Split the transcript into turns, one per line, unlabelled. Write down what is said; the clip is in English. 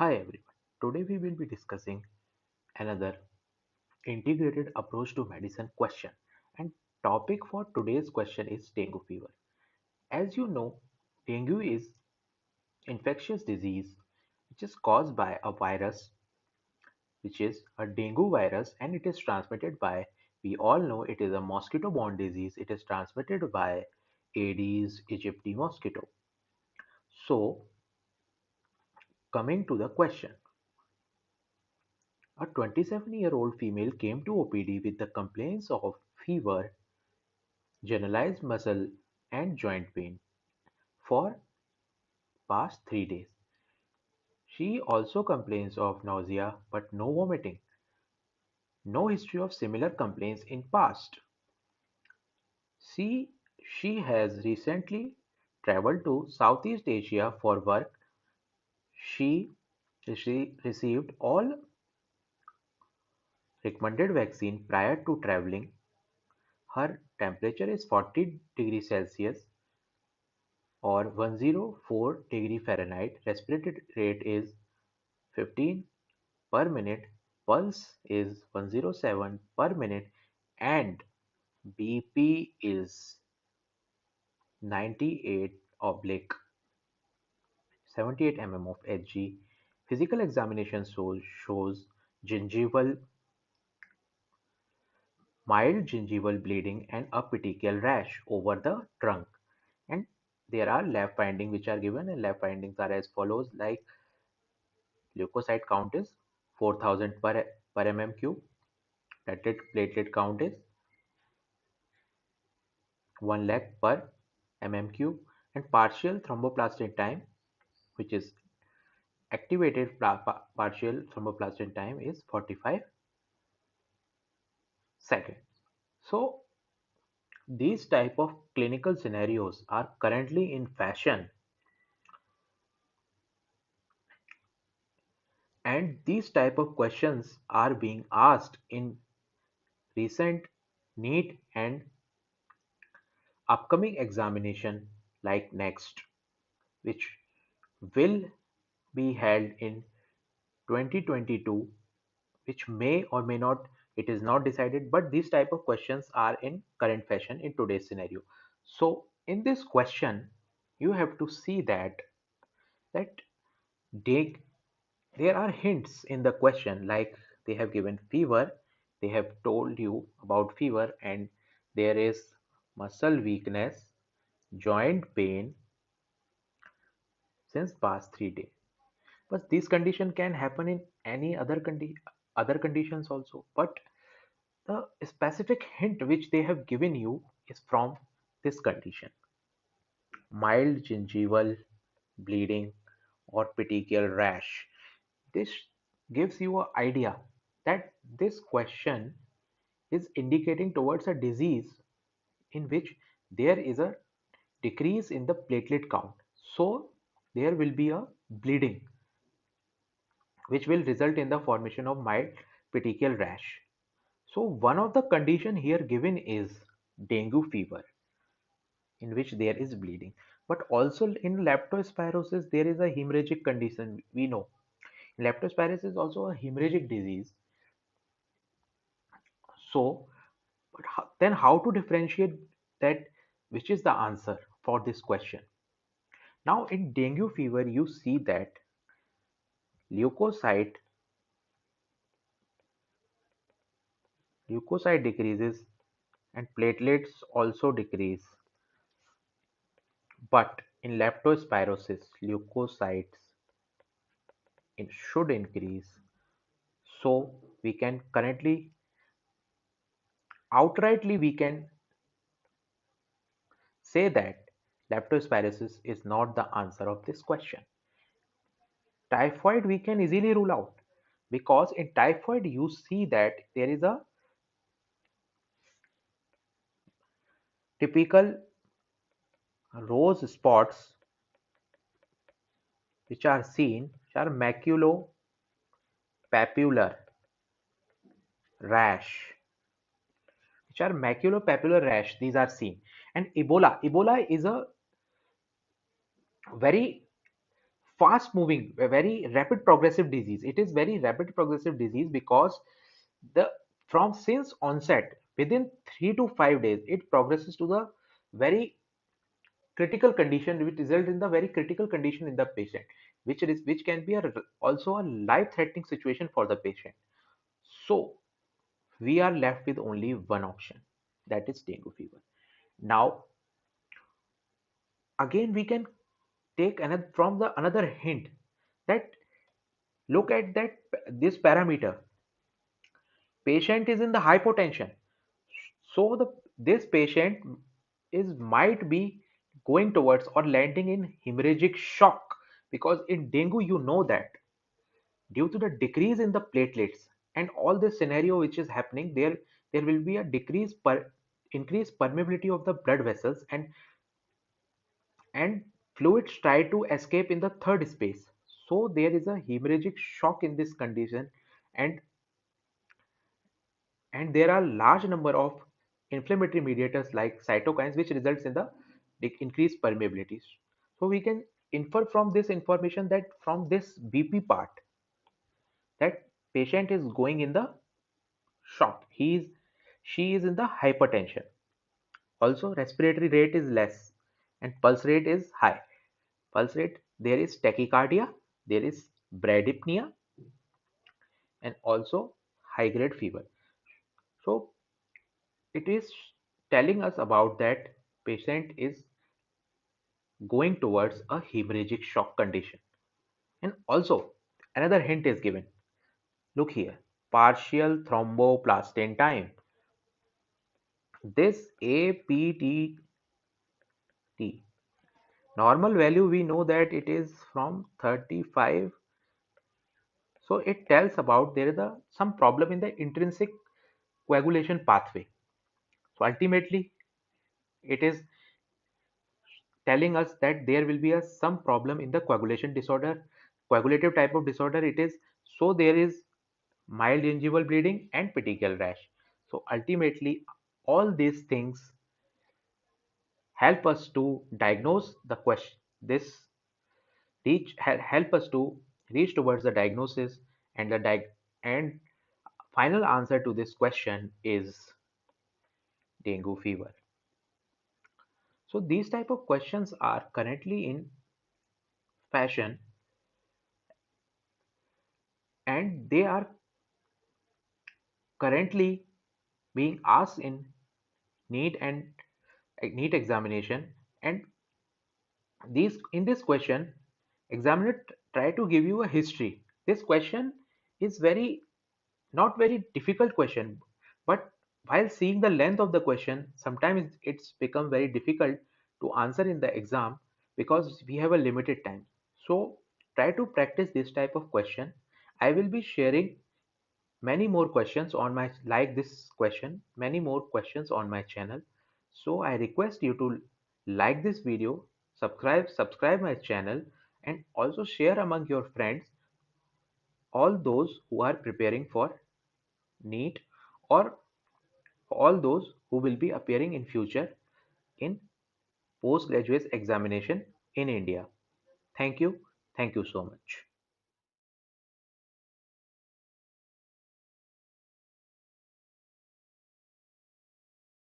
Hi everyone. Today we will be discussing another integrated approach to medicine question. And topic for today's question is dengue fever. As you know, dengue is infectious disease which is caused by a virus which is a dengue virus, and it is transmitted by, we all know, it is a mosquito borne disease. It is transmitted by Aedes aegypti mosquito. So, coming to the question, a 27-year-old female came to OPD with the complaints of fever, generalized muscle and joint pain for past 3 days. She also complains of nausea but no vomiting. No history of similar complaints in past. She has recently traveled to Southeast Asia for work. She received all recommended vaccine prior to traveling. Her temperature is 40 degrees Celsius or 104 degree Fahrenheit. Respiratory rate is 15 per minute. Pulse is 107 per minute and BP is 98 oblique 78 mm of Hg. Physical examination shows gingival, mild gingival bleeding and a petechial rash over the trunk. And there are lab findings which are given, and lab findings are as follows, like leukocyte count is 4000 per mm cube. Platelet count is 1 lakh per mm cube, and partial thromboplastin time, which is activated partial thromboplastin time, is 45 seconds. So these type of clinical scenarios are currently in fashion, and these type of questions are being asked in recent NEET and upcoming examination like next, which will be held in 2022, which may or may not, it is not decided, but these type of questions are in current fashion in today's scenario. So in this question you have to see that they, there are hints in the question, like they have given fever, they have told you about fever, and there is muscle weakness, joint pain since past 3 days. But this condition can happen in any other conditions also. But the specific hint which they have given you is from this condition. Mild gingival bleeding or petechial rash. This gives you an idea that this question is indicating towards a disease in which there is a decrease in the platelet count. So there will be a bleeding which will result in the formation of mild petechial rash. So one of the condition here given is dengue fever, in which there is bleeding. But also in leptospirosis there is a hemorrhagic condition. We know leptospirosis is also a hemorrhagic disease. So, but then how to differentiate that, which is the answer for this question? Now in dengue fever you see that leukocyte leukocyte decreases and platelets also decrease. But in leptospirosis leukocytes should increase. So we can currently, outrightly we can say that leptospirosis is not the answer of this question. Typhoid we can easily rule out, because in typhoid you see that there is a typical rose spots which are seen, which are maculopapular rash, these are seen. And ebola is a very fast moving, a very rapid progressive disease. It is very rapid progressive disease because the from since onset within 3 to 5 days it progresses to the very critical condition, which result in the very critical condition in the patient, which can be also a life threatening situation for the patient. So we are left with only one option, that is dengue fever. Now again we can take another from the another hint, that look at that this parameter, patient is in the hypotension. So the this patient is might be going towards or landing in hemorrhagic shock, because in dengue you know that due to the decrease in the platelets and all this scenario which is happening there will be a decrease per increased permeability of the blood vessels, and fluids try to escape in the third space. So there is a hemorrhagic shock in this condition, and there are large number of inflammatory mediators like cytokines which results in the increased permeabilities. So we can infer from this information that from this BP part that patient is going in the shock, she is in the hypertension. Also respiratory rate is less and pulse rate is high. Pulse rate, there is tachycardia, there is bradypnea, and also high grade fever. So it is telling us about that patient is going towards a hemorrhagic shock condition. And also another hint is given. Look here, partial thromboplastin time. This APTT normal value we know that it is from 35. So it tells about there is some problem in the intrinsic coagulation pathway. So ultimately it is telling us that there will be some problem in the coagulation disorder, coagulative type of disorder it is. So there is mild gingival bleeding and petechial rash. So ultimately all these things help us to diagnose the question, this help us to reach towards the diagnosis, and and final answer to this question is dengue fever. So these type of questions are currently in fashion, and they are currently being asked in NEET and NEET examination. And these in this question examiner try to give you a history. This question is very not very difficult question, but while seeing the length of the question sometimes it's become very difficult to answer in the exam because we have a limited time. So try to practice this type of question. I will be sharing many more questions on my like this question, many more questions on my channel. So I request you to like this video, subscribe my channel, and also share among your friends all those who are preparing for NEET, or all those who will be appearing in future in postgraduate examination in India. Thank you so much.